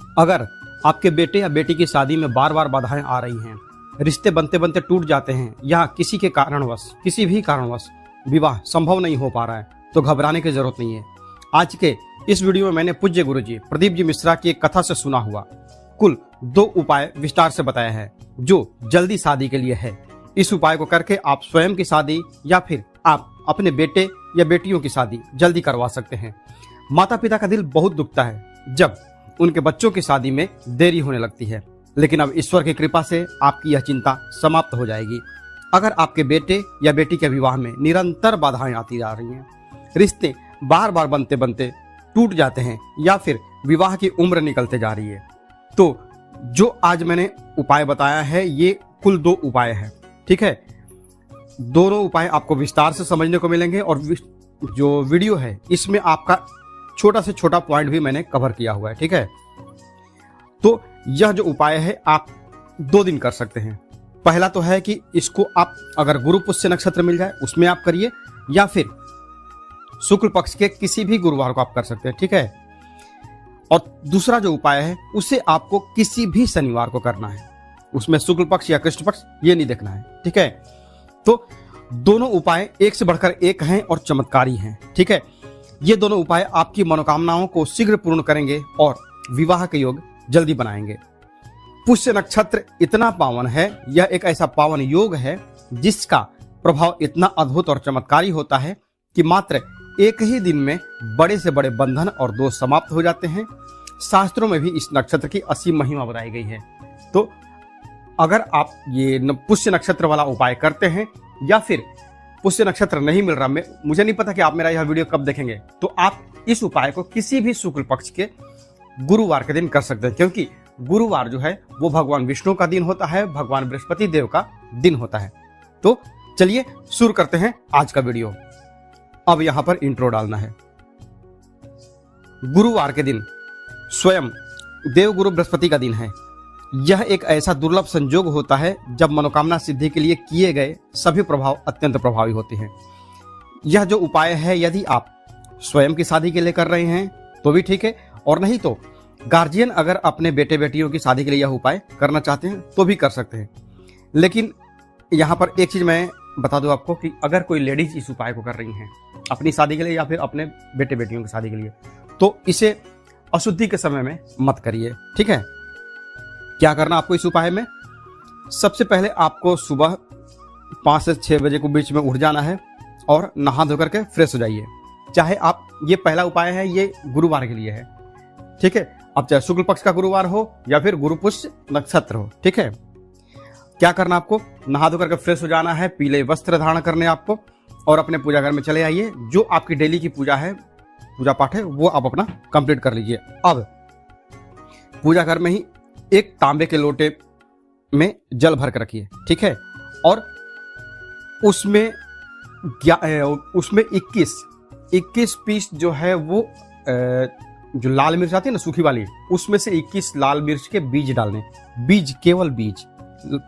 अगर आपके बेटे या बेटी की शादी में बार बार बाधाएं आ रही हैं, रिश्ते बनते बनते टूट जाते हैं या किसी के कारणवश किसी भी कारणवश विवाह संभव नहीं हो पा रहा है, तो घबराने की जरूरत नहीं है। आज के इस वीडियो में मैंने पूज्य गुरुजी प्रदीप जी मिश्रा की एक कथा से सुना हुआ कुल 2 उपाय विस्तार से बताया है जो जल्दी शादी के लिए है। इस उपाय को करके आप स्वयं की शादी या फिर आप अपने बेटे या बेटियों की शादी जल्दी करवा सकते हैं। माता पिता का दिल बहुत दुखता है जब उनके बच्चों की शादी में देरी होने लगती है, लेकिन अब ईश्वर की कृपा से आपकी यह चिंता समाप्त हो जाएगी। अगर आपके बेटे या बेटी के विवाह में निरंतर बाधाएं आती जा रही हैं, रिश्ते बार बार बनते बनते टूट जाते हैं या फिर विवाह की उम्र निकलते जा रही है, तो जो आज मैंने उपाय बताया है ये कुल 2 उपाय है। ठीक है, दोनों उपाय आपको विस्तार से समझने को मिलेंगे और जो वीडियो है इसमें आपका छोटा से छोटा पॉइंट भी मैंने कवर किया हुआ है। ठीक है, तो यह जो उपाय है आप 2 दिन कर सकते हैं। पहला तो है कि इसको आप अगर गुरु पुष्य नक्षत्र मिल जाए उसमें आप करिए या फिर शुक्ल पक्ष के किसी भी गुरुवार को आप कर सकते हैं। ठीक है, और दूसरा जो उपाय है उसे आपको किसी भी शनिवार को करना है, उसमें शुक्ल पक्ष या कृष्ण पक्ष ये नहीं देखना है। ठीक है, तो दोनों उपाय एक से बढ़कर एक हैं और चमत्कारी हैं। ठीक है, ये दोनों उपाय आपकी मनोकामनाओं को शीघ्र पूर्ण करेंगे और विवाह के योग जल्दी बनाएंगे। पुष्य नक्षत्र इतना पावन है, यह एक ऐसा पावन योग है जिसका प्रभाव इतना अद्भुत और चमत्कारी होता है कि मात्र एक ही दिन में बड़े से बड़े बंधन और दोष समाप्त हो जाते हैं। शास्त्रों में भी इस नक्षत्र की असीम महिमा बताई गई है। तो अगर आप ये पुष्य नक्षत्र वाला उपाय करते हैं या फिर पुष्य नक्षत्र नहीं मिल रहा, मुझे नहीं पता कि आप मेरा यह वीडियो कब देखेंगे, तो आप इस उपाय को किसी भी शुक्ल पक्ष के गुरुवार के दिन कर सकते हैं, क्योंकि गुरुवार जो है वो भगवान विष्णु का दिन होता है, भगवान बृहस्पति देव का दिन होता है। तो चलिए शुरू करते हैं आज का वीडियो। अब यहां पर इंट्रो डालना है। गुरुवार के दिन स्वयं देवगुरु बृहस्पति का दिन है। यह एक ऐसा दुर्लभ संयोग होता है जब मनोकामना सिद्धि के लिए किए गए सभी प्रभाव अत्यंत प्रभावी होते हैं। यह जो उपाय है यदि आप स्वयं की शादी के लिए कर रहे हैं तो भी ठीक है, और नहीं तो गार्जियन अगर अपने बेटे बेटियों की शादी के लिए यह उपाय करना चाहते हैं तो भी कर सकते हैं। लेकिन यहाँ पर एक चीज मैं बता दूं आपको कि अगर कोई लेडीज इस उपाय को कर रही हैं अपनी शादी के लिए या फिर अपने बेटे बेटियों की शादी के लिए, तो इसे अशुद्धि के समय में मत करिए। ठीक है, क्या करना आपको इस उपाय में, सबसे पहले आपको सुबह 5 से 6 बजे के बीच में उठ जाना है और नहा धो करके फ्रेश हो जाइए। चाहे आप, ये पहला उपाय है ये गुरुवार के लिए है। ठीक है, अब चाहे शुक्ल पक्ष का गुरुवार हो या फिर गुरु पुष्य नक्षत्र हो। ठीक है, क्या करना आपको, नहा धो करके फ्रेश हो जाना है, पीले वस्त्र धारण करने आपको और अपने पूजा घर में चले आइए। जो आपकी डेली की पूजा है, पूजा पाठ है, वो आप अपना कंप्लीट कर लीजिए। अब पूजा घर में ही एक तांबे के लोटे में जल भर कर रखिए। ठीक है, और उसमें 21 पीस जो है वो जो लाल मिर्च आती है ना सूखी वाली, उसमें से 21 लाल मिर्च के बीज डालने। बीज, केवल बीज,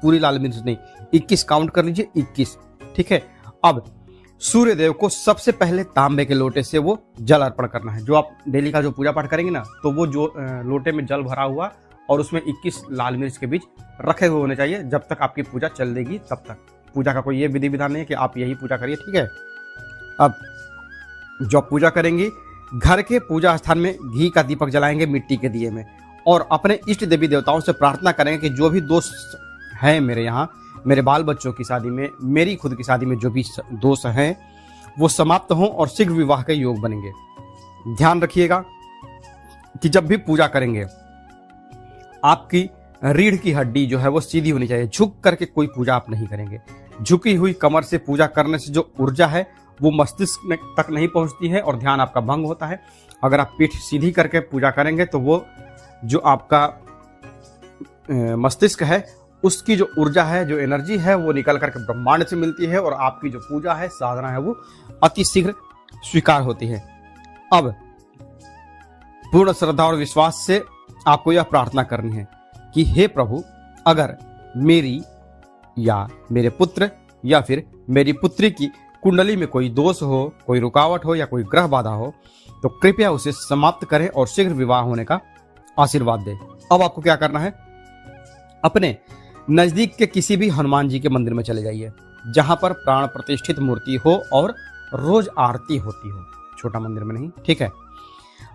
पूरी लाल मिर्च नहीं, 21 काउंट कर लीजिए, 21। ठीक है, अब सूर्य देव को सबसे पहले तांबे के लोटे से वो जल अर्पण करना है। जो आप डेली का जो पूजा पाठ करेंगे ना, तो वो जो लोटे में जल भरा हुआ और उसमें 21 लाल मिर्च के बीज रखे हुए होने चाहिए। जब तक आपकी पूजा चलेगी तब तक। पूजा का कोई ये विधि विधान नहीं है कि आप यही पूजा करिए। ठीक है, अब जो आप पूजा करेंगी, घर के पूजा स्थान में घी का दीपक जलाएंगे मिट्टी के दिए में, और अपने इष्ट देवी देवताओं से प्रार्थना करेंगे कि जो भी दोष हैं मेरे यहाँ, मेरे बाल बच्चों की शादी में, मेरी खुद की शादी में जो भी दोष हैं वो समाप्त हों और शीघ्र विवाह के योग बनेंगे। ध्यान रखिएगा कि जब भी पूजा करेंगे आपकी रीढ़ की हड्डी जो है वो सीधी होनी चाहिए। झुक करके कोई पूजा आप नहीं करेंगे। झुकी हुई कमर से पूजा करने से जो ऊर्जा है वो मस्तिष्क में तक नहीं पहुंचती है और ध्यान आपका भंग होता है। अगर आप पीठ सीधी करके पूजा करेंगे तो वो जो आपका मस्तिष्क है उसकी जो ऊर्जा है, जो एनर्जी है, वो निकल करके ब्रह्मांड से मिलती है और आपकी जो पूजा है, साधना है, वो अति शीघ्र स्वीकार होती है। अब पूर्ण श्रद्धा और विश्वास से आपको यह प्रार्थना करनी है कि हे प्रभु, अगर मेरी या मेरे पुत्र या फिर मेरी पुत्री की कुंडली में कोई दोष हो, कोई रुकावट हो या कोई ग्रह बाधा हो, तो कृपया उसे समाप्त करें और शीघ्र विवाह होने का आशीर्वाद दे। अब आपको क्या करना है, अपने नजदीक के किसी भी हनुमान जी के मंदिर में चले जाइए जहां पर प्राण प्रतिष्ठित मूर्ति हो और रोज आरती होती हो, छोटा मंदिर में नहीं, ठीक है।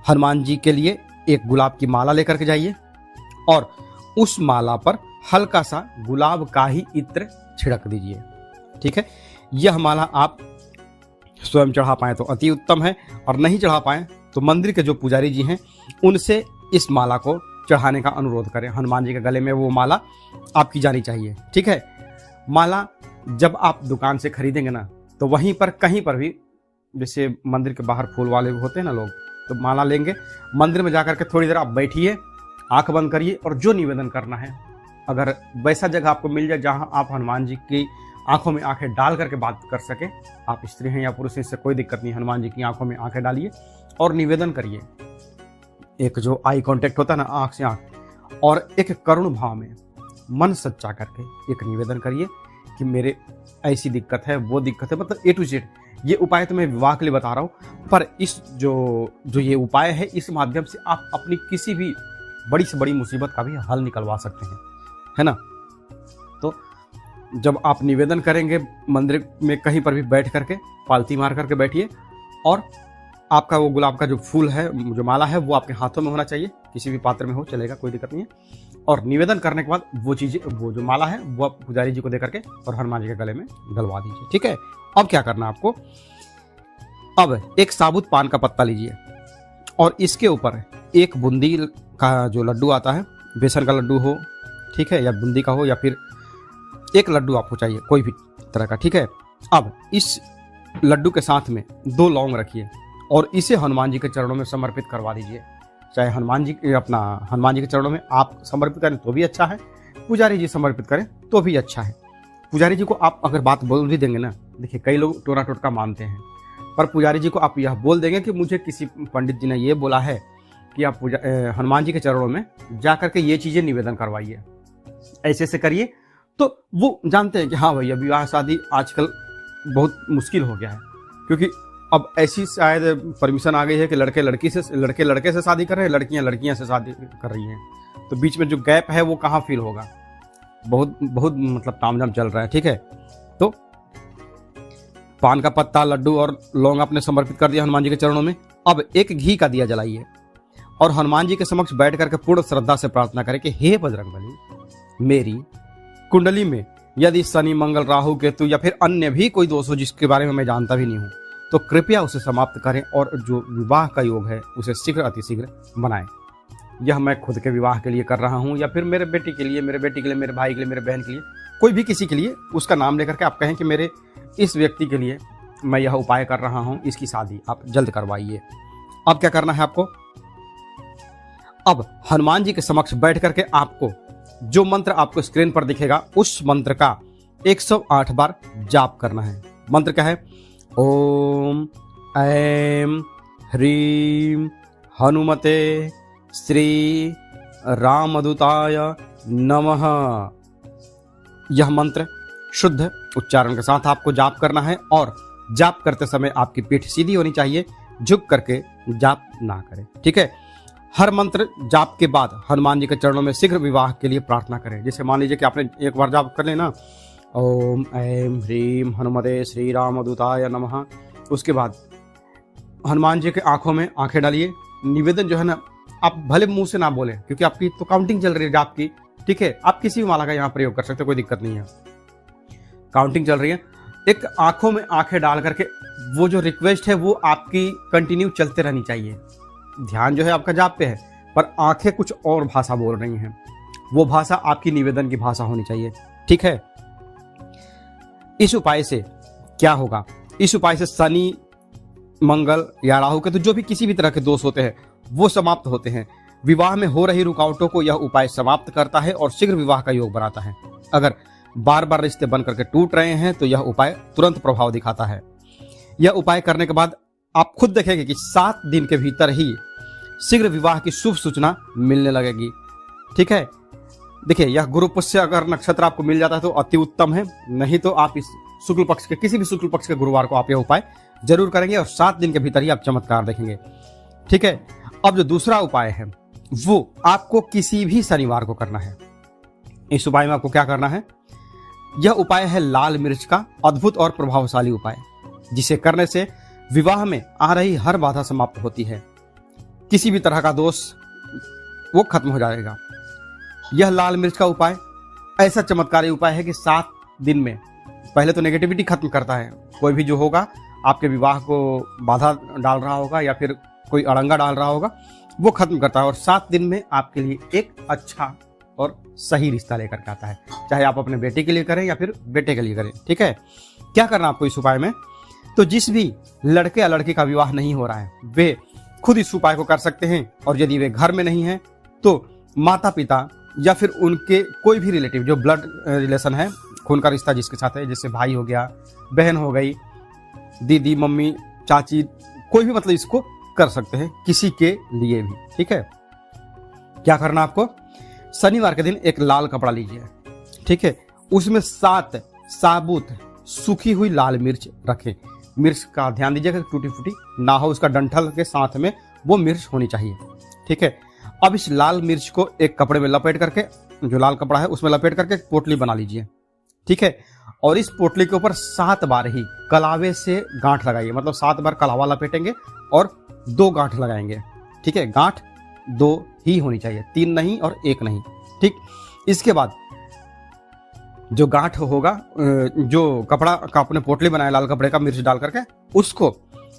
हनुमान जी के लिए एक गुलाब की माला लेकर के जाइए और उस माला पर हल्का सा गुलाब का ही इत्र छिड़क दीजिए, ठीक है। यह माला आप स्वयं चढ़ा पाए तो अति उत्तम है, और नहीं चढ़ा पाए तो मंदिर के जो पुजारी जी हैं उनसे इस माला को चढ़ाने का अनुरोध करें। हनुमान जी के गले में वो माला आपकी जानी चाहिए, ठीक है। माला जब आप दुकान से खरीदेंगे ना, तो वहीं पर कहीं पर भी, जैसे मंदिर के बाहर फूल वाले होते हैं ना लोग, तो माला लेंगे, मंदिर में जाकर के थोड़ी देर आप बैठिए, आंख बंद करिए और जो निवेदन करना है, अगर वैसा जगह आपको मिल जाए जहां आप हनुमान जी की आंखों में आंखें डाल करके बात कर सके, आप स्त्री हैं या पुरुष हैं इससे कोई दिक्कत नहीं, हनुमान जी की आंखों में आंखें डालिए और निवेदन करिए। एक जो आई कांटेक्ट होता है ना आंख से आंख, और एक करुण भाव में मन सच्चा करके एक निवेदन करिए कि मेरे ऐसी दिक्कत है, वो दिक्कत है, मतलब ए टू जेड। ये उपाय तो मैं विवाह के लिए बता रहा हूँ, पर इस जो ये उपाय है, इस माध्यम से आप अपनी किसी भी बड़ी से बड़ी मुसीबत का भी हल निकलवा सकते हैं, है ना। तो जब आप निवेदन करेंगे मंदिर में कहीं पर भी बैठ करके पालती मार करके बैठिए, और आपका वो गुलाब का जो फूल है, जो माला है, वो आपके हाथों में होना चाहिए, किसी भी पात्र में हो चलेगा, कोई दिक्कत नहीं है। और निवेदन करने के बाद वो चीजें, वो जो माला है वो आप पुजारी जी को दे करके और हनुमान जी के गले में डलवा दीजिए, ठीक है। अब क्या करना है आपको, अब एक साबुत पान का पत्ता लीजिए और इसके ऊपर एक बूंदी का जो लड्डू आता है, बेसन का लड्डू हो, ठीक है, या बूंदी का हो, या फिर एक लड्डू आपको चाहिए कोई भी तरह का, ठीक है। अब इस लड्डू के साथ में 2 लौंग रखिए और इसे हनुमान जी के चरणों में समर्पित करवा दीजिए। चाहे हनुमान जी के चरणों में आप समर्पित करें तो भी अच्छा है, पुजारी जी समर्पित करें तो भी अच्छा है। पुजारी जी को आप अगर बात बोल भी देंगे ना, देखिए कई लोग टोना टोटका मानते हैं, पर पुजारी जी को आप यह बोल देंगे कि मुझे किसी पंडित जी ने ये बोला है कि आप हनुमान जी के चरणों में जा करके ये चीजें निवेदन करवाइए, ऐसे ऐसे करिए, तो वो जानते हैं कि हाँ भैया विवाह शादी आजकल बहुत मुश्किल हो गया है, क्योंकि अब ऐसी शायद परमिशन आ गई है कि लड़के लड़के से शादी कर रहे हैं, लड़कियां लड़कियां से शादी कर रही हैं, तो बीच में जो गैप है वो कहाँ फील होगा। बहुत बहुत मतलब तामझाम चल रहा है, ठीक है। तो पान का पत्ता, लड्डू और लौंग आपने समर्पित कर दिया हनुमान जी के चरणों में। अब एक घी का दिया जलाइए और हनुमान जी के समक्ष बैठ करके पूर्ण श्रद्धा से प्रार्थना करें कि हे बजरंगबली, मेरी कुंडली में यदि शनि, मंगल, राहु, केतु या फिर अन्य भी कोई दोष हो जिसके बारे में मैं जानता भी नहीं हूं, तो कृपया उसे समाप्त करें और जो विवाह का योग है उसे शीघ्र अतिशीघ्र बनाएं। यह मैं खुद के विवाह के लिए कर रहा हूं, या फिर मेरे बेटी के लिए, मेरे बेटी के लिए, मेरे भाई के लिए, मेरे बहन के लिए, कोई भी किसी के लिए उसका नाम लेकर के आप कहें कि मेरे इस व्यक्ति के लिए मैं यह उपाय कर रहा हूं, इसकी शादी आप जल्द करवाइए। अब क्या करना है आपको, अब हनुमान जी के समक्ष बैठ करके आपको जो मंत्र आपको स्क्रीन पर दिखेगा उस मंत्र का 108 बार जाप करना है। मंत्र क्या है, ओम ऐं ह्रीं हनुमते श्री रामदूताय नमः। यह मंत्र शुद्ध उच्चारण के साथ आपको जाप करना है, और जाप करते समय आपकी पीठ सीधी होनी चाहिए, झुक करके जाप ना करें, ठीक है। हर मंत्र जाप के बाद हनुमान जी के चरणों में शीघ्र विवाह के लिए प्रार्थना करें। जैसे मान लीजिए कि आपने एक बार जाप कर लेना, ओम ऐं ह्रीं हनुमते श्री रामदूताय नमः, उसके बाद हनुमान जी के आंखों में आंखें डालिए। निवेदन जो है ना, आप भले मुंह से ना बोले क्योंकि आपकी तो काउंटिंग चल रही है जाप की, ठीक है। आप किसी भी माला का यहाँ प्रयोग कर सकते हो, कोई दिक्कत नहीं है, काउंटिंग चल रही है। एक आंखों में आंखें डाल करके वो जो रिक्वेस्ट है वो आपकी कंटिन्यू चलते रहनी चाहिए। ध्यान जो है आपका जाप पे है, पर आंखें कुछ और भाषा बोल रही हैं, वो भाषा आपकी निवेदन की भाषा होनी चाहिए, ठीक है। इस उपाय से क्या होगा, इस उपाय से शनि, मंगल या राहु के तो जो भी किसी भी तरह के दोष होते हैं वो समाप्त होते हैं। विवाह में हो रही रुकावटों को यह उपाय समाप्त करता है और शीघ्र विवाह का योग बनाता है। अगर बार बार रिश्ते बन करके टूट रहे हैं तो यह उपाय तुरंत प्रभाव दिखाता है। यह उपाय करने के बाद आप खुद देखेंगे कि 7 दिन के भीतर ही शीघ्र विवाह की शुभ सूचना मिलने लगेगी, ठीक है। देखिए, यह गुरु पुष्य अगर नक्षत्र आपको मिल जाता है तो अति उत्तम है, नहीं तो आप इस शुक्ल पक्ष के किसी भी शुक्ल पक्ष के गुरुवार को आप यह उपाय जरूर करेंगे और 7 दिन के भीतर ही आप चमत्कार देखेंगे, ठीक है। अब जो दूसरा उपाय है, वो आपको किसी भी शनिवार को करना है। इस उपाय में आपको क्या करना है, यह उपाय है लाल मिर्च का अद्भुत और प्रभावशाली उपाय, जिसे करने से विवाह में आ रही हर बाधा समाप्त होती है। किसी भी तरह का दोष वो खत्म हो जाएगा। यह लाल मिर्च का उपाय ऐसा चमत्कारी उपाय है कि 7 दिन में पहले तो नेगेटिविटी खत्म करता है। कोई भी जो होगा आपके विवाह को बाधा डाल रहा होगा या फिर कोई अड़ंगा डाल रहा होगा, वो खत्म करता है और 7 दिन में आपके लिए एक अच्छा और सही रिश्ता लेकर के आता है। चाहे आप अपने बेटे के लिए करें या फिर बेटे के लिए करें। ठीक है, क्या करना आपको इस उपाय में, तो जिस भी लड़के या लड़की का विवाह नहीं हो रहा है वे खुद इस उपाय को कर सकते हैं। और यदि वे घर में नहीं है तो माता पिता या फिर उनके कोई भी रिलेटिव जो ब्लड रिलेशन है, खून का रिश्ता जिसके साथ है, जैसे भाई हो गया, बहन हो गई, दीदी, मम्मी, चाची, कोई भी मतलब इसको कर सकते हैं किसी के लिए भी। ठीक है, क्या करना आपको, शनिवार के दिन एक लाल कपड़ा लीजिए। ठीक है, उसमें 7 साबुत सूखी हुई लाल मिर्च रखें। मिर्च का ध्यान दीजिएगा टूटी फूटी ना हो, उसका डंठल के साथ में वो मिर्च होनी चाहिए। ठीक है, अब इस लाल मिर्च को एक कपड़े में लपेट करके, जो लाल कपड़ा है उसमें लपेट करके एक पोटली बना लीजिए। ठीक है, और इस पोटली के ऊपर 7 बार ही कलावे से गांठ लगाइए। मतलब 7 बार कलावा लपेटेंगे और 2 गांठ लगाएंगे। ठीक है, गांठ 2 ही होनी चाहिए, 3 नहीं और 1 नहीं। ठीक, इसके बाद जो गांठ होगा, जो कपड़ा का आपने पोटली बनाया लाल कपड़े का मिर्च डाल करके, उसको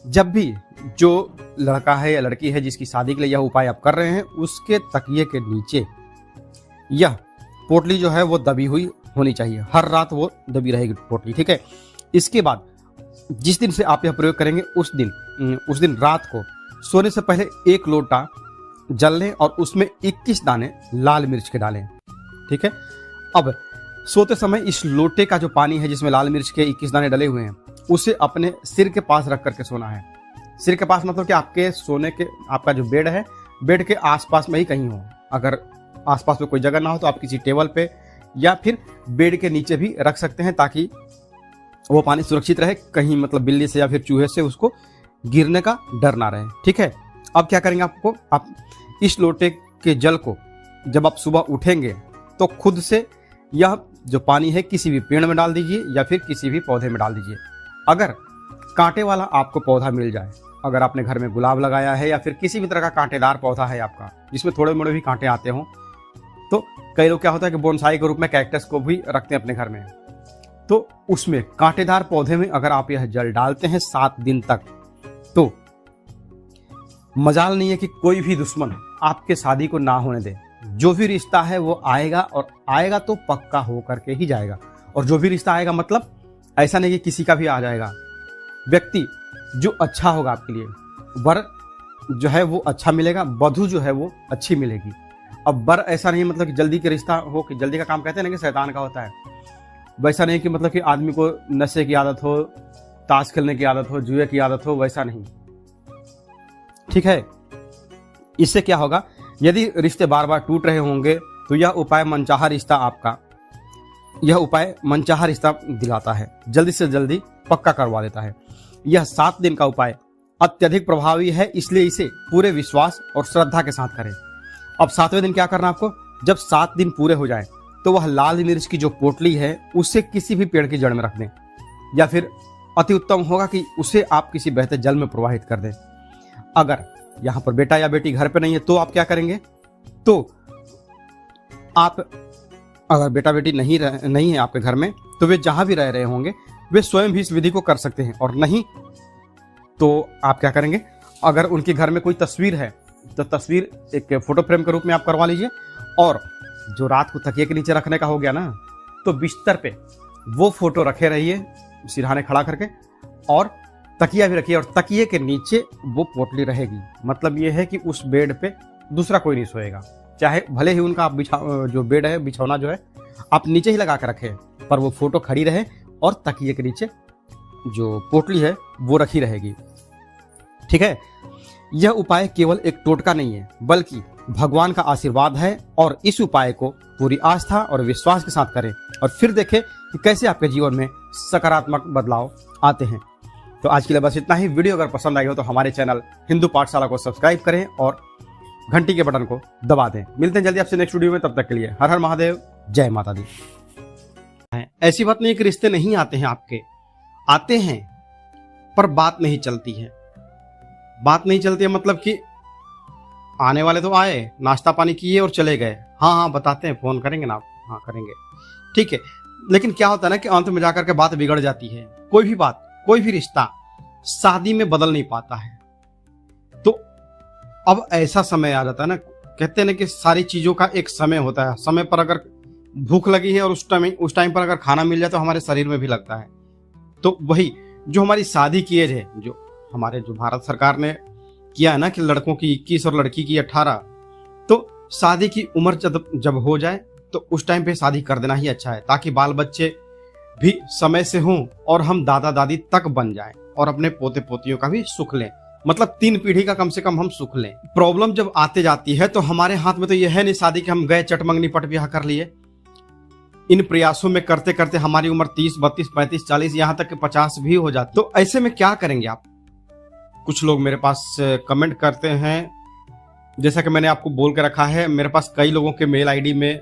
जब भी जो लड़का है या लड़की है जिसकी शादी के लिए यह उपाय आप कर रहे हैं, उसके तकिए के नीचे यह पोटली जो है वो दबी हुई होनी चाहिए। हर रात वो दबी रहेगी पोटली। ठीक है, इसके बाद जिस दिन से आप यह प्रयोग करेंगे उस दिन रात को सोने से पहले 1 लोटा जल लें और उसमें 21 दाने लाल मिर्च के डालें। ठीक है, अब सोते समय इस लोटे का जो पानी है जिसमें लाल मिर्च के 21 दाने डले हुए हैं, उसे अपने सिर के पास रख करके सोना है। सिर के पास मतलब कि आपके सोने के, आपका जो बेड है, बेड के आसपास में ही कहीं हो। अगर आसपास में कोई जगह ना हो तो आप किसी टेबल पे या फिर बेड के नीचे भी रख सकते हैं, ताकि वो पानी सुरक्षित रहे, कहीं मतलब बिल्ली से या फिर चूहे से उसको गिरने का डर ना रहे। ठीक है, अब क्या करेंगे आपको, आप इस लोटे के जल को जब आप सुबह उठेंगे तो खुद से यह जो पानी है किसी भी पेड़ में डाल दीजिए या फिर किसी भी पौधे में डाल दीजिए। अगर कांटे वाला आपको पौधा मिल जाए, अगर आपने घर में गुलाब लगाया है या फिर किसी भी तरह का कांटेदार पौधा है आपका जिसमें थोड़े मोड़े भी कांटे आते हों, तो कई लोग क्या होता है कि बोनसाई के रूप में कैक्टस को भी रखते हैं अपने घर में, तो उसमें कांटेदार पौधे में अगर आप यह जल डालते हैं 7 दिन तक, तो मजाल नहीं है कि कोई भी दुश्मन आपके शादी को ना होने दे। जो भी रिश्ता है वो आएगा और आएगा तो पक्का हो करके ही जाएगा। और जो भी रिश्ता आएगा मतलब ऐसा नहीं कि किसी का भी आ जाएगा, व्यक्ति जो अच्छा होगा आपके लिए, वर जो है वो अच्छा मिलेगा, वधू जो है वो अच्छी मिलेगी। अब वर ऐसा नहीं मतलब कि जल्दी के रिश्ता हो, कि जल्दी का काम कहते हैं ना कि शैतान का होता है, वैसा नहीं कि मतलब कि आदमी को नशे की आदत हो, ताश खेलने की आदत हो, जुए की आदत हो, वैसा नहीं। ठीक है, इससे क्या होगा, यदि रिश्ते बार बार टूट रहे होंगे तो यह उपाय मनचाहा रिश्ता दिलाता है, जल्दी से जल्दी पक्का करवा देता है। यह 7 दिन का उपाय अत्यधिक प्रभावी है, इसलिए इसे पूरे विश्वास और श्रद्धा के साथ करें। अब 7वें दिन क्या करना आपको, जब 7 दिन पूरे हो जाए तो वह लाल मिर्च की जो पोटली है उसे किसी भी पेड़ की जड़ में रख दें, या फिर अति उत्तम होगा कि उसे आप किसी बहते जल में प्रवाहित कर दें। अगर यहाँ पर बेटा या बेटी घर पे नहीं है तो आप क्या करेंगे, तो आप अगर बेटा बेटी नहीं है आपके घर में, तो वे जहां भी रह रहे होंगे वे स्वयं भी इस विधि को कर सकते हैं। और नहीं तो आप क्या करेंगे, अगर उनके घर में कोई तस्वीर है तो तस्वीर एक फोटो फ्रेम के रूप में आप करवा लीजिए, और जो रात को तकिए के नीचे रखने का हो गया ना, तो बिस्तर पे वो फोटो रखे रहिए सिरहाने खड़ा करके, और तकिया भी रखिए और तकिए के नीचे वो पोटली रहेगी। मतलब ये है कि उस बेड पे दूसरा कोई नहीं सोएगा, चाहे भले ही उनका आप जो बेड है, बिछौना जो है आप नीचे ही लगा कर रखें, पर वो फोटो खड़ी रहे और तकिए के नीचे जो पोटली है वो रखी रहेगी। ठीक है, यह उपाय केवल एक टोटका नहीं है बल्कि भगवान का आशीर्वाद है, और इस उपाय को पूरी आस्था और विश्वास के साथ करें और फिर देखें कि कैसे आपके जीवन में सकारात्मक बदलाव आते हैं। तो आज के लिए बस इतना ही। वीडियो अगर पसंद आई हो तो हमारे चैनल हिंदू पाठशाला को सब्सक्राइब करें और घंटी के बटन को दबा दें। मिलते हैं जल्दी आपसे नेक्स्ट वीडियो में, तब तक के लिए हर हर महादेव, जय माता दी। ऐसी बात नहीं कि रिश्ते नहीं आते हैं, आपके आते हैं पर बात नहीं चलती है। बात नहीं चलती है मतलब कि आने वाले तो आए, नाश्ता पानी किए और चले गए, हाँ हाँ बताते हैं, फोन करेंगे ना, हाँ करेंगे, ठीक है। लेकिन क्या होता है ना कि अंत में जाकर के बात बिगड़ जाती है। कोई भी बात, कोई भी रिश्ता शादी में बदल नहीं पाता है। तो अब ऐसा समय आ जाता है ना, कहते हैं ना कि सारी चीजों का एक समय होता है। समय पर अगर भूख लगी है और उस टाइम पर अगर खाना मिल जाए तो हमारे शरीर में भी लगता है। तो वही जो हमारी शादी की एज है, जो हमारे जो भारत सरकार ने किया है ना कि लड़कों की 21 और लड़की की 18, तो शादी की उम्र जब हो जाए तो उस टाइम पे शादी कर देना ही अच्छा है, ताकि बाल बच्चे भी समय से हों और हम दादा दादी तक बन जाएं और अपने पोते पोतियों का भी सुख लें। मतलब 3 पीढ़ी का कम से कम हम सुख लें। प्रॉब्लम जब आते जाती है तो हमारे हाथ में तो यह है नहीं शादी कि हम गए चटमंगनी पट ब्याह कर लिए। इन प्रयासों में करते करते हमारी उम्र 30, 32, 35, 40, यहाँ तक कि 50 भी हो जाती। तो ऐसे में क्या करेंगे आप? कुछ लोग मेरे पास कमेंट करते हैं, जैसा कि मैंने आपको बोल के रखा है, मेरे पास कई लोगों के मेल आईडी में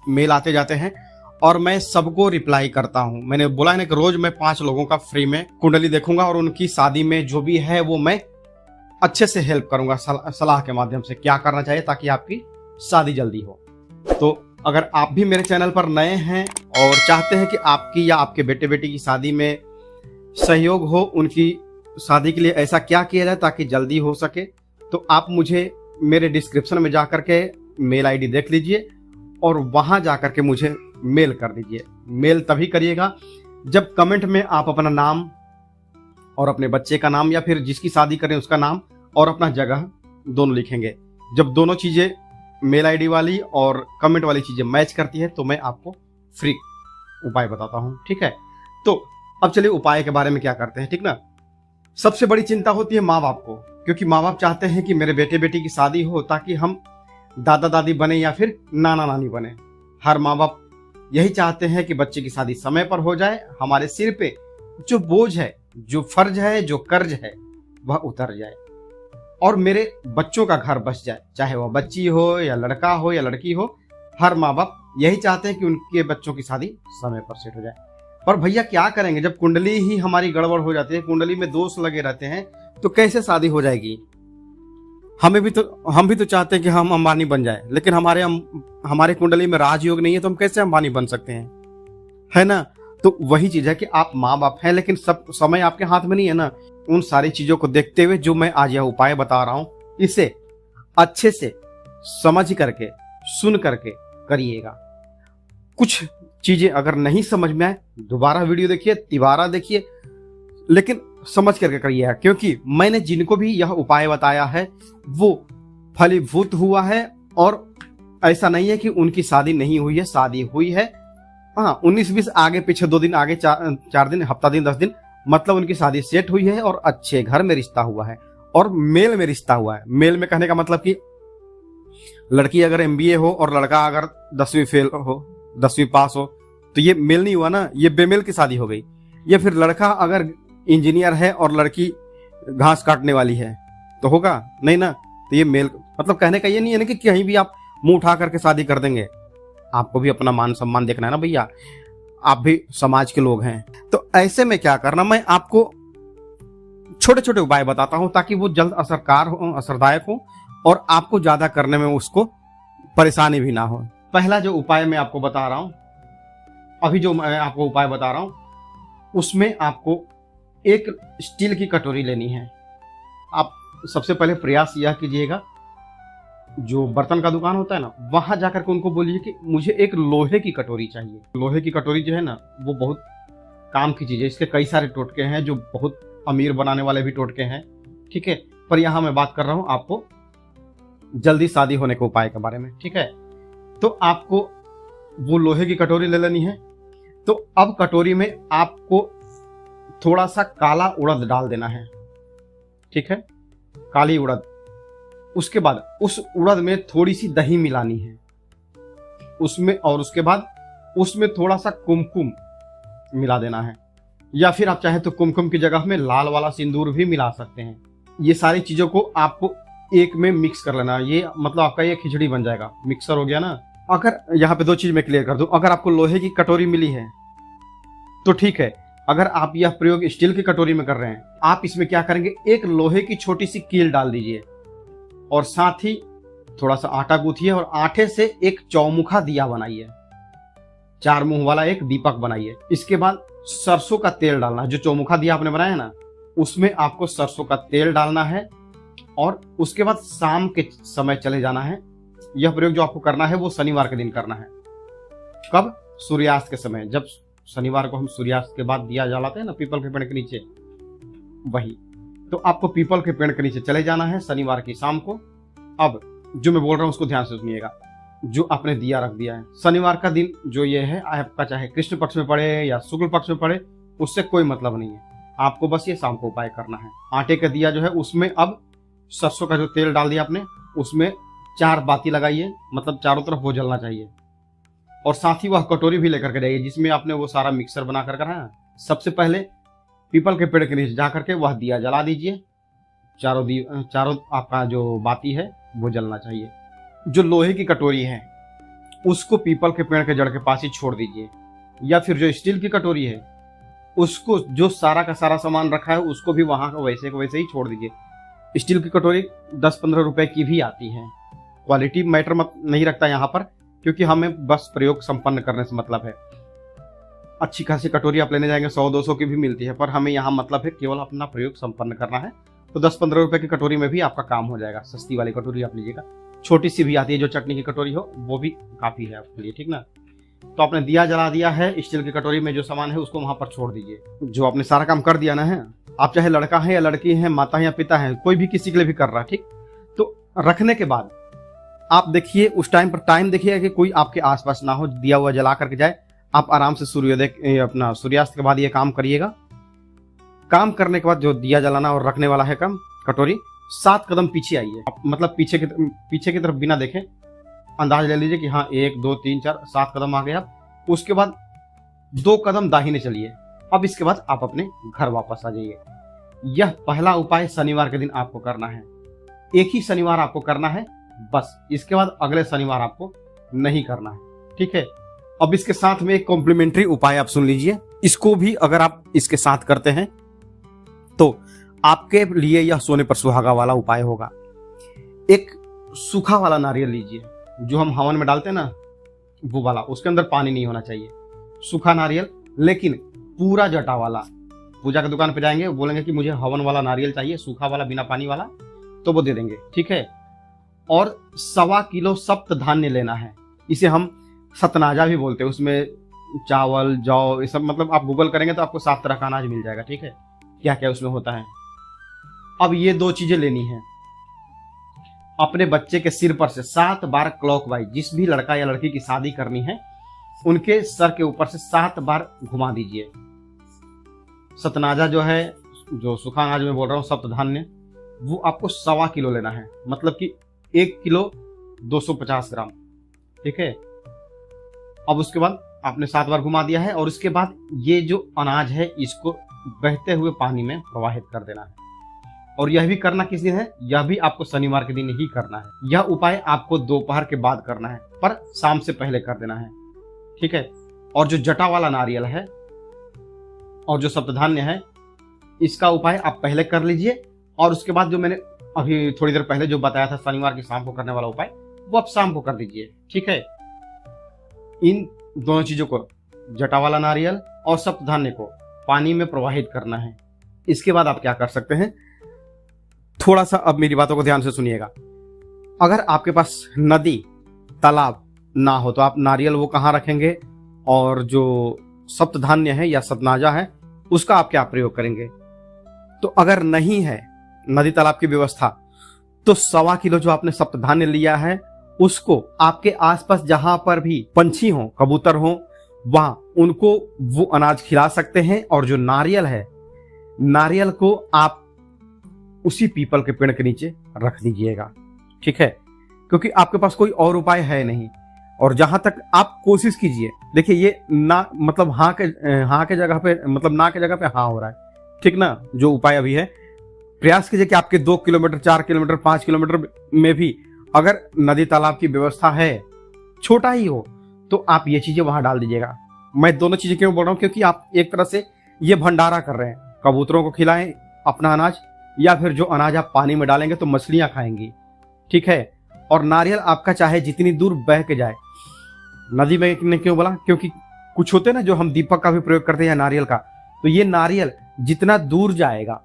मेल आते जाते हैं और मैं सबको रिप्लाई करता हूं। मैंने बोला है ना कि रोज मैं 5 लोगों का फ्री में कुंडली देखूंगा और उनकी शादी में जो भी है वो मैं अच्छे से हेल्प करूंगा, सलाह के माध्यम से क्या करना चाहिए ताकि आपकी शादी जल्दी हो। तो अगर आप भी मेरे चैनल पर नए हैं और चाहते हैं कि आपकी या आपके बेटे बेटी की शादी में सहयोग हो, उनकी शादी के लिए ऐसा क्या किया जाए ताकि जल्दी हो सके, तो आप मुझे मेरे डिस्क्रिप्शन में जाकर के मेल आईडी देख लीजिए और वहां जाकर के मुझे मेल कर दीजिए। मेल तभी करिएगा जब कमेंट में आप अपना नाम और अपने बच्चे का नाम या फिर जिसकी शादी करें उसका नाम और अपना जगह दोनों लिखेंगे। जब दोनों चीजें मेल आईडी वाली और कमेंट वाली चीजें मैच करती है तो मैं आपको फ्री उपाय बताता हूं, ठीक है। तो अब चलिए उपाय के बारे में क्या करते हैं, ठीक ना। सबसे बड़ी चिंता होती है माँ बाप को, क्योंकि माँ बाप चाहते हैं कि मेरे बेटे बेटी की शादी हो ताकि हम दादा दादी बने या फिर नाना नानी बने। हर माँ बाप यही चाहते हैं कि बच्चे की शादी समय पर हो जाए, हमारे सिर पे जो बोझ है, जो फर्ज है, जो कर्ज है वह उतर जाए और मेरे बच्चों का घर बस जाए, चाहे वह बच्ची हो या लड़का हो या लड़की हो। हर माँ बाप यही चाहते हैं कि उनके बच्चों की शादी समय पर सेट हो जाए। पर भैया क्या करेंगे जब कुंडली ही हमारी गड़बड़ हो जाती है, कुंडली में दोष लगे रहते हैं, तो कैसे शादी हो जाएगी? हम भी तो चाहते हैं कि हम अंबानी बन जाए, लेकिन हमारे कुंडली में राजयोग नहीं है तो हम कैसे अंबानी बन सकते हैं, है ना। तो वही चीज है कि आप माँ बाप हैं लेकिन सब समय आपके हाथ में नहीं है ना। उन सारी चीजों को देखते हुए जो मैं आज यह उपाय बता रहा हूं, इसे अच्छे से समझ करके सुन करके करिएगा। कुछ चीजें अगर नहीं समझ में आए दोबारा वीडियो देखिए, तिबारा देखिए, लेकिन समझ करके करिएगा, क्योंकि मैंने जिनको भी यह उपाय बताया है वो फलीभूत हुआ है। और ऐसा नहीं है कि उनकी शादी नहीं हुई है, शादी हुई है। हाँ, 19-20 आगे पीछे 2 दिन आगे 4 दिन, हफ्ता दिन, 10 दिन, मतलब उनकी शादी सेट हुई है और अच्छे घर में रिश्ता हुआ है और मेल में रिश्ता हुआ है। मेल में कहने का मतलब कि लड़की अगर MBA हो और लड़का अगर 10वीं फेल हो, 10वीं पास हो, तो ये मेल नहीं हुआ ना, ये बेमेल की शादी हो गई। या फिर लड़का अगर इंजीनियर है और लड़की घास काटने वाली है तो होगा नहीं ना। तो ये मेल मतलब कहने का ये नहीं है ना कि कहीं भी आप मुंह उठा करके शादी कर देंगे। आपको भी अपना मान सम्मान देखना है ना भैया, आप भी समाज के लोग हैं। तो ऐसे में क्या करना, मैं आपको छोटे छोटे उपाय बताता हूं ताकि वो जल्द असरदायक हो और आपको ज्यादा करने में उसको परेशानी भी ना हो। पहला जो उपाय मैं आपको बता रहा हूं, अभी जो मैं आपको उपाय बता रहा हूं, उसमें आपको एक स्टील की कटोरी लेनी है। आप सबसे पहले प्रयास यह कीजिएगा, जो बर्तन का दुकान होता है ना, वहां जाकर के उनको बोलिए कि मुझे एक लोहे की कटोरी चाहिए। लोहे की कटोरी जो है ना वो बहुत काम की चीज है, इसके कई सारे टोटके हैं, जो बहुत अमीर बनाने वाले भी टोटके हैं, ठीक है। पर यहां मैं बात कर रहा हूं आपको जल्दी शादी होने के उपाय के बारे में, ठीक है। तो आपको वो लोहे की कटोरी ले लेनी है। तो अब कटोरी में आपको थोड़ा सा काला उड़द डाल देना है, ठीक है, काली उड़द। उसके बाद उस उड़द में थोड़ी सी दही मिलानी है उसमें, और उसके बाद उसमें थोड़ा सा कुमकुम मिला देना है, या फिर आप चाहे तो कुमकुम की जगह में लाल वाला सिंदूर भी मिला सकते हैं। ये सारी चीजों को आपको एक में मिक्स कर लेना। ये मतलब आपका ये खिचड़ी बन जाएगा, मिक्सर हो गया ना। अगर यहाँ पे दो चीज मैं क्लियर कर दूं, अगर आपको लोहे की कटोरी मिली है तो ठीक है। अगर आप यह प्रयोग स्टील की कटोरी में कर रहे हैं, आप इसमें क्या करेंगे, एक लोहे की छोटी सी कील डाल दीजिए और साथ ही थोड़ा सा आटा गूंथिए और आटे से एक चौमुखा दिया बनाइए, 4 मुंह वाला एक दीपक बनाइए। इसके बाद सरसों का तेल डालना है। जो चौमुखा दिया आपने बनाया ना, उसमें आपको सरसों का तेल डालना है और उसके बाद शाम के समय चले जाना है। यह प्रयोग जो आपको करना है वो शनिवार के दिन करना है। कब? सूर्यास्त के समय। जब शनिवार को हम सूर्यास्त के बाद दिया जलाते हैं ना पीपल के पेड़ के नीचे, वही। तो आपको पीपल के पेड़ के नीचे चले जाना है शनिवार की शाम को। अब जो मैं बोल रहा हूं उसको ध्यान से सुनिएगा। जो आपने दिया रख दिया है, शनिवार का दिन जो ये है आपका, चाहे कृष्ण पक्ष में पड़े या शुक्ल पक्ष में पड़े, उससे कोई मतलब नहीं है। आपको बस ये शाम को उपाय करना है। आटे का दिया जो है उसमें अब सरसों का जो तेल डाल दिया आपने, उसमें 4 बाती लगाइए, मतलब चारों तरफ वो जलना चाहिए। और साथ ही वह कटोरी भी लेकर के जाइए जिसमें आपने वो सारा मिक्सर बना कर रखा है। सबसे पहले पीपल के पेड़ के नीचे जा करके वह दिया जला दीजिए। चारों आपका जो बाती है वो जलना चाहिए। जो लोहे की कटोरी है उसको पीपल के पेड़ के जड़ के पास ही छोड़ दीजिए, या फिर जो स्टील की कटोरी है उसको, जो सारा का सारा सामान रखा है उसको भी वहां का वैसे को वैसे ही छोड़ दीजिए। स्टील की कटोरी 10-15 रुपए की भी आती है। क्वालिटी मैटर मत नहीं रखता यहाँ पर, क्योंकि हमें बस प्रयोग संपन्न करने से मतलब है। अच्छी खासी कटोरी आप लेने जाएंगे 100-200 की भी मिलती है, पर हमें यहाँ मतलब है केवल अपना प्रयोग संपन्न करना है। तो 10-15 रुपए की कटोरी में भी आपका काम हो जाएगा। सस्ती वाली कटोरी आप लीजिएगा, छोटी सी भी आती है जो चटनी की कटोरी हो, वो भी काफी है आपके लिए, ठीक ना। तो आपने दिया जला दिया है, स्टील की कटोरी में जो सामान है उसको वहां पर छोड़ दीजिए। जो आपने सारा काम कर दिया ना है, आप चाहे लड़का है या लड़की है, माता है या पिता है, कोई भी किसी के लिए भी कर रहा है, ठीक। तो रखने के बाद आप देखिए, उस टाइम पर टाइम देखिएगा कि कोई आपके आसपास ना हो, दिया हुआ जला करके जाए। आप आराम से सूर्योदय अपना सूर्यास्त के बाद ये काम करिएगा। काम करने के बाद जो दिया जलाना और रखने वाला है काम कटोरी, 7 कदम पीछे आइए। मतलब पीछे की तरफ बिना देखे अंदाज ले लीजिए कि हाँ 1 2 3 4 7 कदम आ गए आप। उसके बाद 2 कदम दाहिने चलिए। अब इसके बाद आप अपने घर वापस आ जाइए। यह पहला उपाय शनिवार के दिन आपको करना है। एक ही शनिवार आपको करना है बस। इसके बाद अगले शनिवार आपको नहीं करना है, ठीक है। अब इसके साथ में एक कॉम्प्लीमेंट्री उपाय आप सुन लीजिए। इसको भी अगर आप इसके साथ करते हैं तो आपके लिए यह सोने पर सुहागा वाला उपाय होगा। एक सूखा वाला नारियल लीजिए, जो हम हवन में डालते हैं ना, वो वाला। उसके अंदर पानी नहीं होना चाहिए। सूखा नारियल, लेकिन पूरा जटा वाला। पूजा की दुकान पे जाएंगे, बोलेंगे कि मुझे हवन वाला नारियल चाहिए, सूखा वाला बिना पानी वाला, तो वो दे देंगे, ठीक है। और 1.25 किलो सप्त धान्य लेना है। इसे हम सतनाजा भी बोलते हैं। उसमें चावल, जौ, ये सब, मतलब आप गूगल करेंगे तो आपको 7 तरह का अनाज मिल जाएगा, ठीक है, क्या क्या उसमें होता है। अब ये 2 चीजें लेनी है। अपने बच्चे के सिर पर से 7 बार क्लॉकवाइज, जिस भी लड़का या लड़की की शादी करनी है उनके सर के ऊपर से 7 बार घुमा दीजिए। सतनाजा जो है, जो सूखा अनाज में बोल रहा हूँ, सप्त धान्य, वो आपको 1.25 किलो लेना है। मतलब कि 1 किलो 250 ग्राम, ठीक है। अब उसके बाद आपने 7 बार घुमा दिया है और उसके बाद ये जो अनाज है इसको बहते हुए पानी में प्रवाहित कर देना है। और यह भी करना किस दिन है? यह भी आपको शनिवार के दिन ही करना है। यह उपाय आपको दोपहर के बाद करना है, पर शाम से पहले कर देना है, ठीक है। और जो जटा वाला नारियल है और जो सप्तधान्य है, इसका उपाय आप पहले कर लीजिए। और उसके बाद जो मैंने अभी थोड़ी देर पहले जो बताया था शनिवार की शाम को करने वाला उपाय, वो आप शाम को कर दीजिए, ठीक है। इन दोनों चीजों को, जटा वाला नारियल और सप्तधान्य को, पानी में प्रवाहित करना है। इसके बाद आप क्या कर सकते हैं, थोड़ा सा अब मेरी बातों को ध्यान से सुनिएगा। अगर आपके पास नदी, तालाब ना हो तो आप नारियल वो कहाँ रखेंगे, और जो सप्तधान्य है या सतनाजा है उसका आप क्या प्रयोग करेंगे। तो अगर नहीं है नदी तालाब की व्यवस्था, तो 1.25 किलो जो आपने सप्तधान्य लिया है उसको आपके आसपास जहां पर भी पंछी हो, कबूतर हो, वहां उनको वो अनाज खिला सकते हैं। और जो नारियल है, नारियल को आप उसी पीपल के पेड़ के नीचे रख दीजिएगा, ठीक है, क्योंकि आपके पास कोई और उपाय है नहीं। और जहां तक आप कोशिश कीजिए, देखिए ये ना, मतलब हाँ के जगह पे, मतलब ना के जगह पे हाँ हो रहा है, ठीक ना, जो उपाय अभी है। प्रयास कीजिए कि आपके 2 किलोमीटर, 4 किलोमीटर, 5 किलोमीटर में भी अगर नदी तालाब की व्यवस्था है, छोटा ही हो, तो आप ये चीजें वहां डाल दीजिएगा। मैं दोनों चीजें क्यों बोल रहा हूं, क्योंकि आप एक तरह से ये भंडारा कर रहे हैं। कबूतरों को खिलाएं अपना अनाज, या फिर जो अनाज आप पानी में डालेंगे तो मछलियां खाएंगी, ठीक है। और नारियल आपका चाहे जितनी दूर बह के जाए, नदी में ने क्यों बोला, क्योंकि कुछ होते हैं ना जो हम दीपक का भी प्रयोग करते हैं नारियल का, तो ये नारियल जितना दूर जाएगा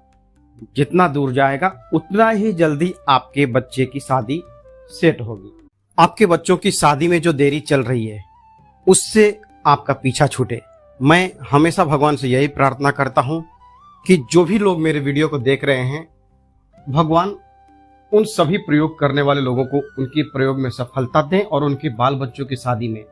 उतना ही जल्दी आपके बच्चे की शादी सेट होगी। आपके बच्चों की शादी में जो देरी चल रही है उससे आपका पीछा छूटे। मैं हमेशा भगवान से यही प्रार्थना करता हूं कि जो भी लोग मेरे वीडियो को देख रहे हैं, भगवान उन सभी प्रयोग करने वाले लोगों को उनके प्रयोग में सफलता दें और उनके बाल बच्चों की शादी में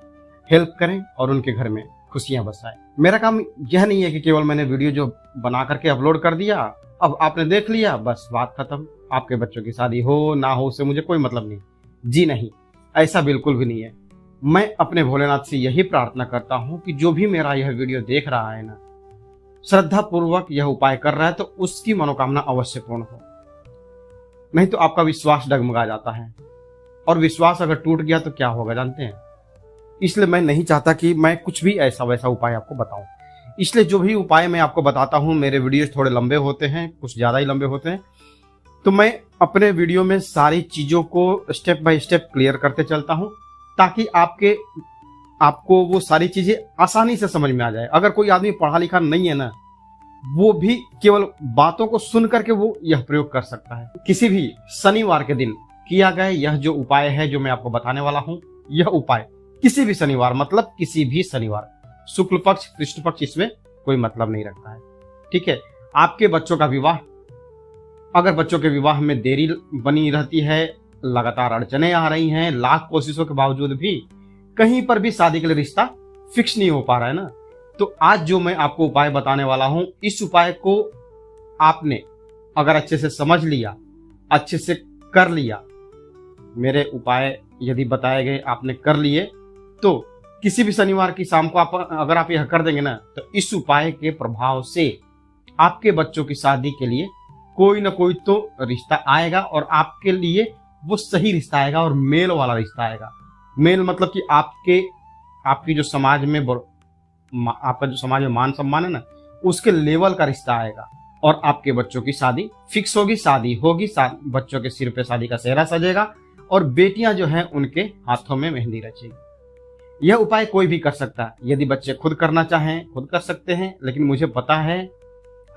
हेल्प करें और उनके घर में खुशियां बसाएं। मेरा काम यह नहीं है कि केवल मैंने वीडियो जो बना करके अपलोड कर दिया, अब आपने देख लिया, बस बात खत्म, आपके बच्चों की शादी हो ना हो उससे मुझे कोई मतलब नहीं। जी नहीं, ऐसा बिल्कुल भी नहीं है। मैं अपने भोलेनाथ से यही प्रार्थना करता हूं कि जो भी मेरा यह वीडियो देख रहा है ना, श्रद्धा पूर्वक यह उपाय कर रहा है, तो उसकी मनोकामना अवश्य पूर्ण हो। नहीं तो आपका विश्वास डगमगा जाता है, और विश्वास अगर टूट गया तो क्या होगा जानते हैं। इसलिए मैं नहीं चाहता कि मैं कुछ भी ऐसा वैसा उपाय आपको बताऊं। इसलिए जो भी उपाय मैं आपको बताता हूं, मेरे वीडियोस थोड़े लंबे होते हैं, कुछ ज्यादा ही लंबे होते हैं, तो मैं अपने वीडियो में सारी चीजों को स्टेप बाय स्टेप क्लियर करते चलता हूं, ताकि आपको वो सारी चीजें आसानी से समझ में आ जाए। अगर कोई आदमी पढ़ा लिखा नहीं है ना, वो भी केवल बातों को सुन करके वो यह प्रयोग कर सकता है। किसी भी शनिवार के दिन किया गया यह जो उपाय है, जो मैं आपको बताने वाला हूं, यह उपाय किसी भी शनिवार, मतलब किसी भी शनिवार, शुक्ल पक्ष, कृष्ण पक्ष, इसमें कोई मतलब नहीं रखता है, ठीक है। आपके बच्चों का विवाह, अगर बच्चों के विवाह में देरी बनी रहती है, लगातार अड़चने आ रही हैं, लाख कोशिशों के बावजूद भी कहीं पर भी शादी के लिए रिश्ता फिक्स नहीं हो पा रहा है ना, तो आज जो मैं आपको उपाय बताने वाला हूं, इस उपाय को आपने अगर अच्छे से समझ लिया, अच्छे से कर लिया, मेरे उपाय यदि बताए गए आपने कर लिए, तो किसी भी शनिवार की शाम को अगर आप यह कर देंगे ना, तो इस उपाय के प्रभाव से आपके बच्चों की शादी के लिए कोई ना कोई तो रिश्ता आएगा, और आपके लिए वो सही रिश्ता आएगा और मेल वाला रिश्ता आएगा। मेल मतलब कि आपकी जो समाज में आपका जो समाज में मान सम्मान है ना, उसके लेवल का रिश्ता आएगा, और आपके बच्चों की शादी फिक्स होगी, शादी होगी, बच्चों के सिर पे शादी का सेहरा सजेगा, और बेटियां जो हैं उनके हाथों में मेहंदी रचेगी। यह उपाय कोई भी कर सकता है। यदि बच्चे खुद करना चाहें खुद कर सकते हैं, लेकिन मुझे पता है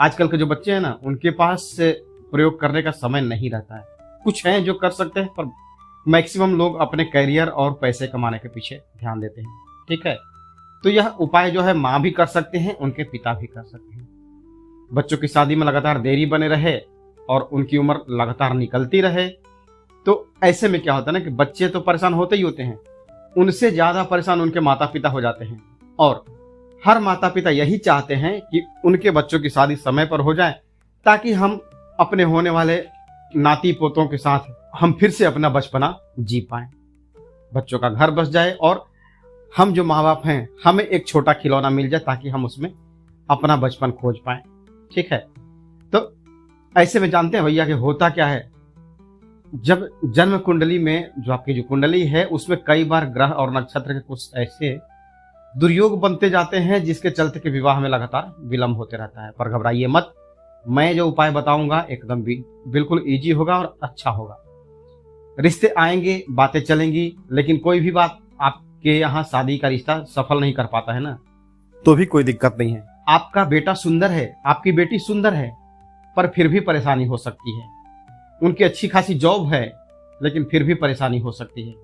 आजकल के जो बच्चे हैं ना, उनके पास प्रयोग करने का समय नहीं रहता है। कुछ हैं जो कर सकते हैं, पर मैक्सिमम लोग अपने करियर और पैसे कमाने के पीछे ध्यान देते हैं, ठीक है। तो यह उपाय जो है माँ भी कर सकते हैं, उनके पिता भी कर सकते हैं। बच्चों की शादी में लगातार देरी बने रहे और उनकी उम्र लगातार निकलती रहे, तो ऐसे में क्या होता है ना कि बच्चे तो परेशान होते ही होते हैं, उनसे ज्यादा परेशान उनके माता पिता हो जाते हैं। और हर माता पिता यही चाहते हैं कि उनके बच्चों की शादी समय पर हो जाए, ताकि हम अपने होने वाले नाती पोतों के साथ हम फिर से अपना बचपना जी पाएं, बच्चों का घर बस जाए, और हम जो माँ बाप हैं हमें एक छोटा खिलौना मिल जाए, ताकि हम उसमें अपना बचपन खोज पाएं, ठीक है। तो ऐसे में जानते हैं भैया कि होता क्या है, जब जन्म कुंडली में जो आपकी जो कुंडली है, उसमें कई बार ग्रह और नक्षत्र के कुछ ऐसे दुर्योग बनते जाते हैं, जिसके चलते के विवाह में लगातार विलंब होते रहता है। पर घबराइए मत, मैं जो उपाय बताऊंगा एकदम बिल्कुल इजी होगा और अच्छा होगा। रिश्ते आएंगे, बातें चलेंगी, लेकिन कोई भी बात आपके यहाँ शादी का रिश्ता सफल नहीं कर पाता है ना, तो भी कोई दिक्कत नहीं है। आपका बेटा सुंदर है, आपकी बेटी सुंदर है, पर फिर भी परेशानी हो सकती है। उनकी अच्छी खासी जॉब है, लेकिन फिर भी परेशानी हो सकती है।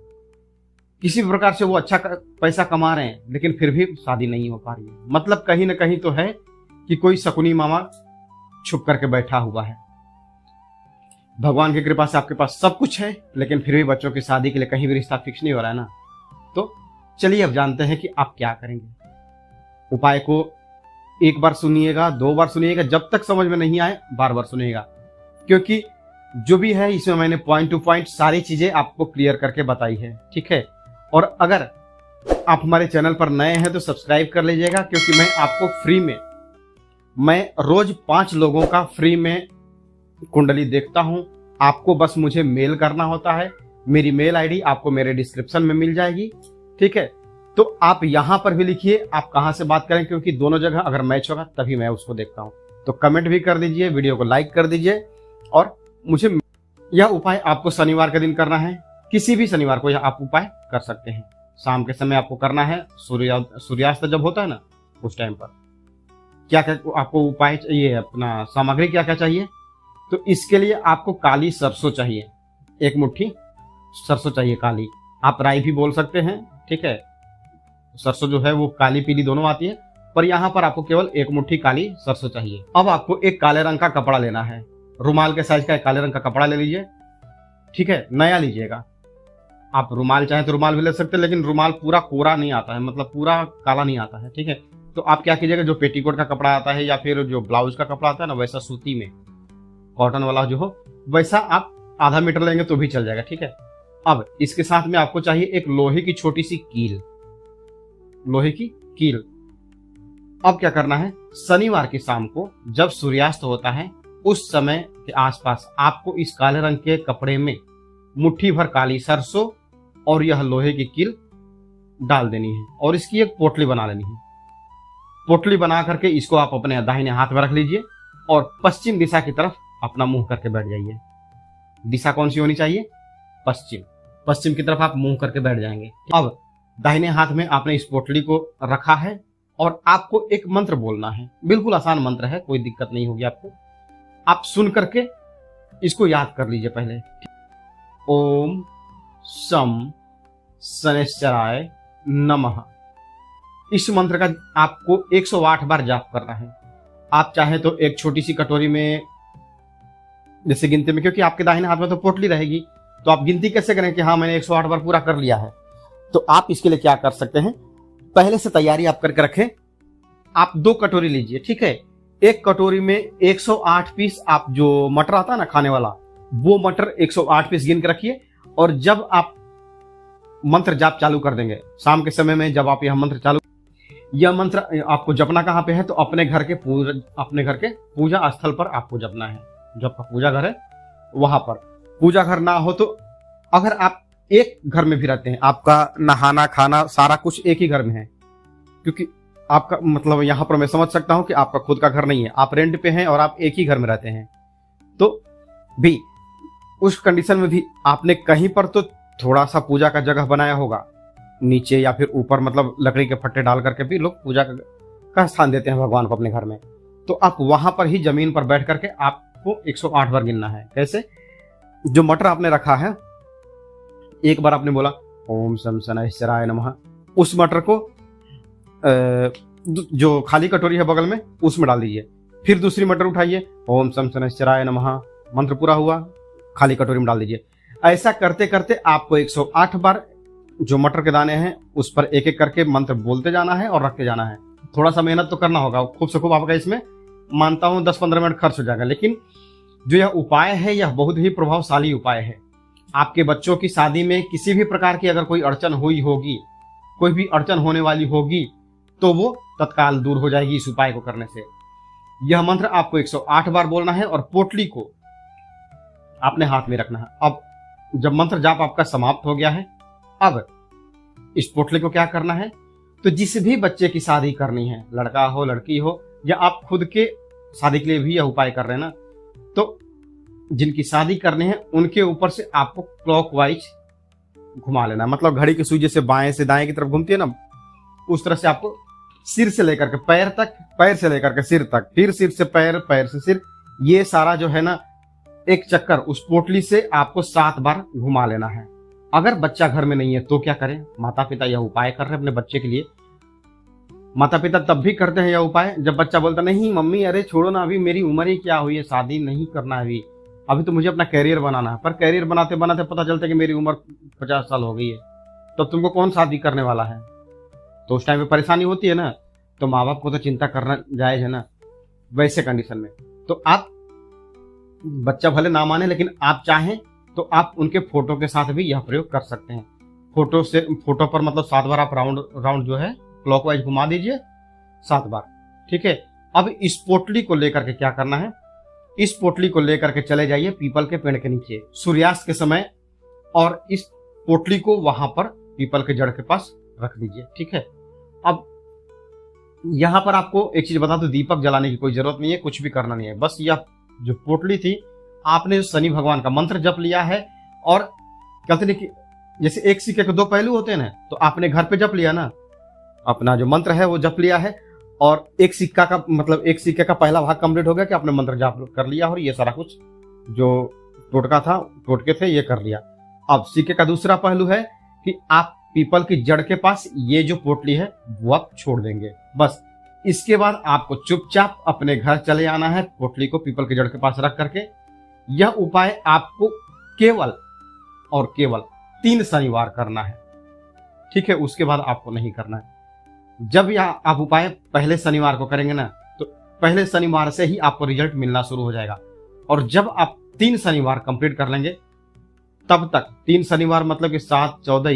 किसी भी प्रकार से वो अच्छा पैसा कमा रहे हैं, लेकिन फिर भी शादी नहीं हो पा रही है। मतलब कहीं ना कहीं तो है कि कोई शकुनी मामा छुप करके बैठा हुआ है। भगवान की कृपा से आपके पास सब कुछ है, लेकिन फिर भी बच्चों की शादी के लिए कहीं भी रिश्ता फिक्स नहीं हो रहा है ना। तो चलिए अब जानते हैं कि आप क्या करेंगे। उपाय को एक बार सुनिएगा, 2 बार सुनिएगा, जब तक समझ में नहीं आए बार बार सुनिएगा, क्योंकि जो भी है इसमें मैंने पॉइंट टू पॉइंट सारी चीजें आपको क्लियर करके बताई है, ठीक है। और अगर आप हमारे चैनल पर नए हैं तो सब्सक्राइब कर लीजिएगा, क्योंकि मैं आपको फ्री में, मैं रोज 5 लोगों का फ्री में कुंडली देखता हूं। आपको बस मुझे मेल करना होता है। मेरी मेल आईडी आपको मेरे डिस्क्रिप्शन में मिल जाएगी, ठीक है। तो आप यहां पर भी लिखिए आप कहां से बात करें, क्योंकि दोनों जगह अगर मैच होगा तभी मैं उसको देखता हूं। तो कमेंट भी कर दीजिए, वीडियो को लाइक कर दीजिए। और मुझे यह उपाय आपको शनिवार के दिन करना है, किसी भी शनिवार को यह आप उपाय कर सकते हैं। शाम के समय आपको करना है, सूर्यास्त जब होता है ना उस टाइम पर। क्या क्या आपको उपाय चाहिए, अपना सामग्री क्या क्या चाहिए? तो इसके लिए आपको काली सरसों चाहिए, 1 मुट्ठी सरसों चाहिए काली। आप राई भी बोल सकते हैं, ठीक है। सरसों जो है वो काली पीली दोनों आती है, पर यहाँ पर आपको केवल 1 मुट्ठी काली सरसों चाहिए। अब आपको एक काले रंग का कपड़ा लेना है, रुमाल के साइज का एक काले रंग का कपड़ा ले लीजिए, ठीक है। नया लीजिएगा। आप रुमाल चाहे तो रुमाल भी ले सकते हैं, लेकिन रुमाल पूरा कोरा नहीं आता है, मतलब पूरा काला नहीं आता है, ठीक है। तो आप क्या कीजिएगा, जो पेटीकोट का कपड़ा आता है या फिर जो ब्लाउज का कपड़ा आता है ना, वैसा सूती में कॉटन वाला जो हो वैसा आप आधा मीटर लेंगे तो भी चल जाएगा, ठीक है। अब इसके साथ में आपको चाहिए एक लोहे की छोटी सी कील, लोहे की कील। अब क्या करना है, शनिवार की शाम को जब सूर्यास्त होता है उस समय के आसपास आपको इस काले रंग के कपड़े में मुट्ठी भर काली सरसों और यह लोहे की कील डाल देनी है और इसकी एक पोटली बना लेनी है। पोटली बना करके इसको आप अपने दाहिने हाथ में रख लीजिए और पश्चिम दिशा की तरफ अपना मुंह करके बैठ जाइए। दिशा कौन सी होनी चाहिए? पश्चिम। पश्चिम की तरफ आप मुंह करके बैठ जाएंगे। अब दाहिने हाथ में आपने इस पोटली को रखा है और आपको एक मंत्र बोलना है। बिल्कुल आसान मंत्र है, कोई दिक्कत नहीं होगी आपको। आप सुन करके इसको याद कर लीजिए पहले। ओम शम शनैश्चराय नमः। इस मंत्र का आपको 108 बार जाप करना है। आप चाहे तो एक छोटी सी कटोरी में, जैसे गिनती में, क्योंकि आपके दाहिने हाथ में तो पोटली रहेगी, तो आप गिनती कैसे करें कि हाँ मैंने 108 बार पूरा कर लिया है। तो आप इसके लिए क्या कर सकते हैं, पहले से तैयारी आप करके रखें। आप 2 कटोरी लीजिए, ठीक है। एक कटोरी में 108 पीस आप जो मटर आता है ना खाने वाला, वो मटर 108 पीस गिन के रखिए। और जब आप मंत्र जाप चालू कर देंगे शाम के समय में, जब आप यह मंत्र चालू, यह मंत्र आपको जपना कहाँ पे है, तो अपने घर के पूजा स्थल पर आपको जपना है। जो आपका पूजा घर है वहां पर। पूजा घर ना हो तो अगर आप एक घर में भी रहते हैं, आपका नहाना खाना सारा कुछ एक ही घर में है, क्योंकि आपका मतलब यहां पर मैं समझ सकता हूं कि आपका खुद का घर नहीं है, आप रेंट पे हैं और आप एक ही घर में रहते हैं, तो भी उस कंडीशन में भी आपने कहीं पर तो थोड़ा सा पूजा का जगह बनाया होगा, नीचे या फिर ऊपर, मतलब लकड़ी के फट्टे डाल करके भी लोग पूजा का स्थान देते हैं भगवान को अपने घर में। तो आप वहां पर ही जमीन पर बैठ करके आपको 108 बार गिनना है। कैसे? जो मटर आपने रखा है, एक बार आपने बोला ओम शम शनैश्चराय नमः, उस मटर को जो खाली कटोरी है बगल में उसमें डाल दीजिए। फिर दूसरी मटर उठाइए, ओम शम शनैश्चराय नमः, मंत्र पूरा हुआ, खाली कटोरी में डाल दीजिए। ऐसा करते करते आपको 108 बार जो मटर के दाने हैं उस पर एक एक करके मंत्र बोलते जाना है और रखते जाना है। थोड़ा सा मेहनत तो करना होगा, खूब से खूब आपका इसमें मानता हूं 10-15 मिनट खर्च हो जाएगा, लेकिन जो यह उपाय है यह बहुत ही प्रभावशाली उपाय है। आपके बच्चों की शादी में किसी भी प्रकार की अगर कोई अड़चन हुई होगी, कोई भी अड़चन होने वाली होगी, तो वो तत्काल दूर हो जाएगी इस उपाय को करने से। यह मंत्र आपको 108 बार बोलना है और पोटली को अपने हाथ में रखना है। अब जब मंत्र जाप आपका समाप्त हो गया है, अब इस पोटली को क्या करना है, तो जिस भी बच्चे की शादी करनी है, लड़का हो लड़की हो, या आप खुद के शादी के लिए भी यह उपाय कर रहे हैं ना, तो जिनकी शादी करनी है उनके ऊपर से आपको क्लॉकवाइज घुमा लेना। मतलब घड़ी की सुई जैसे बाएं से दाएं की तरफ घूमती है ना, उस तरह से आपको सिर से लेकर के पैर तक, पैर से लेकर के सिर तक, फिर सिर से पैर, पैर से सिर, ये सारा जो है ना एक चक्कर उस पोटली से आपको 7 बार घुमा लेना है। अगर बच्चा घर में नहीं है तो क्या करें? माता पिता यह उपाय कर रहे हैं अपने बच्चे के लिए। माता पिता तब भी करते हैं यह उपाय जब बच्चा बोलता नहीं मम्मी अरे छोड़ो ना, अभी मेरी उम्र ही क्या हुई है, शादी नहीं करना है अभी तो मुझे अपना कैरियर बनाना है। पर कैरियर बनाते बनाते पता चलता है कि मेरी उम्र 50 साल हो गई है, तो तुमको कौन शादी करने वाला है? तो उस टाइम पे परेशानी होती है ना, तो माँ बाप को तो चिंता करना जायज है ना। वैसे कंडीशन में तो आप, बच्चा भले ना माने, लेकिन आप चाहें तो आप उनके फोटो के साथ भी यह प्रयोग कर सकते हैं। फोटो पर मतलब 7 बार आप राउंड जो है क्लॉकवाइज घुमा दीजिए 7 बार, ठीक है। अब इस पोटली को लेकर के क्या करना है, इस पोटली को लेकर के चले जाइए पीपल के पेड़ के नीचे सूर्यास्त के समय, और इस पोटली को वहां पर पीपल के जड़ के पास रख दीजिए। ठीक है। अब यहां पर आपको एक चीज बता दूं, दीपक जलाने की कोई जरूरत नहीं है, कुछ भी करना नहीं है। बस यह जो पोटली थी, आपने शनि भगवान का मंत्र जप लिया है, और कहते हैं कि जैसे एक सिक्के के दो पहलू होते हैं ना, तो आपने घर पे जप लिया ना, अपना जो मंत्र है वो जप लिया है, और एक सिक्का का मतलब एक सिक्के का पहला भाग कंप्लीट हो गया कि आपने मंत्र जाप कर लिया, और ये सारा कुछ जो टोटके थे ये कर लिया। अब सिक्के का दूसरा पहलू है कि आप पीपल की जड़ के पास ये जो पोटली है वो आप छोड़ देंगे। बस इसके बाद आपको चुपचाप अपने घर चले आना है, पोटली को पीपल की जड़ के पास रख करके। यह उपाय आपको केवल और केवल 3 शनिवार करना है। ठीक है, उसके बाद आपको नहीं करना है। जब यह आप उपाय पहले शनिवार को करेंगे ना, तो पहले शनिवार से ही आपको रिजल्ट मिलना शुरू हो जाएगा। और जब आप 3 शनिवार कंप्लीट कर लेंगे, तब तक 3 शनिवार मतलब कि 7, 14,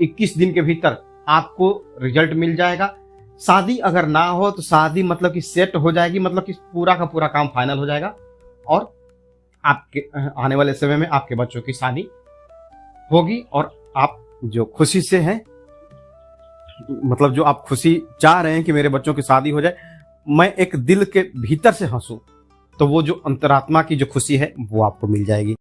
21 दिन के भीतर आपको रिजल्ट मिल जाएगा। शादी अगर ना हो तो शादी मतलब कि सेट हो जाएगी, मतलब कि पूरा का पूरा काम फाइनल हो जाएगा, और आपके आने वाले समय में आपके बच्चों की शादी होगी, और आप जो खुशी से हैं, मतलब जो आप खुशी चाह रहे हैं कि मेरे बच्चों की शादी हो जाए, मैं एक दिल के भीतर से हंसूं, तो वो जो अंतरात्मा की जो खुशी है वो आपको मिल जाएगी।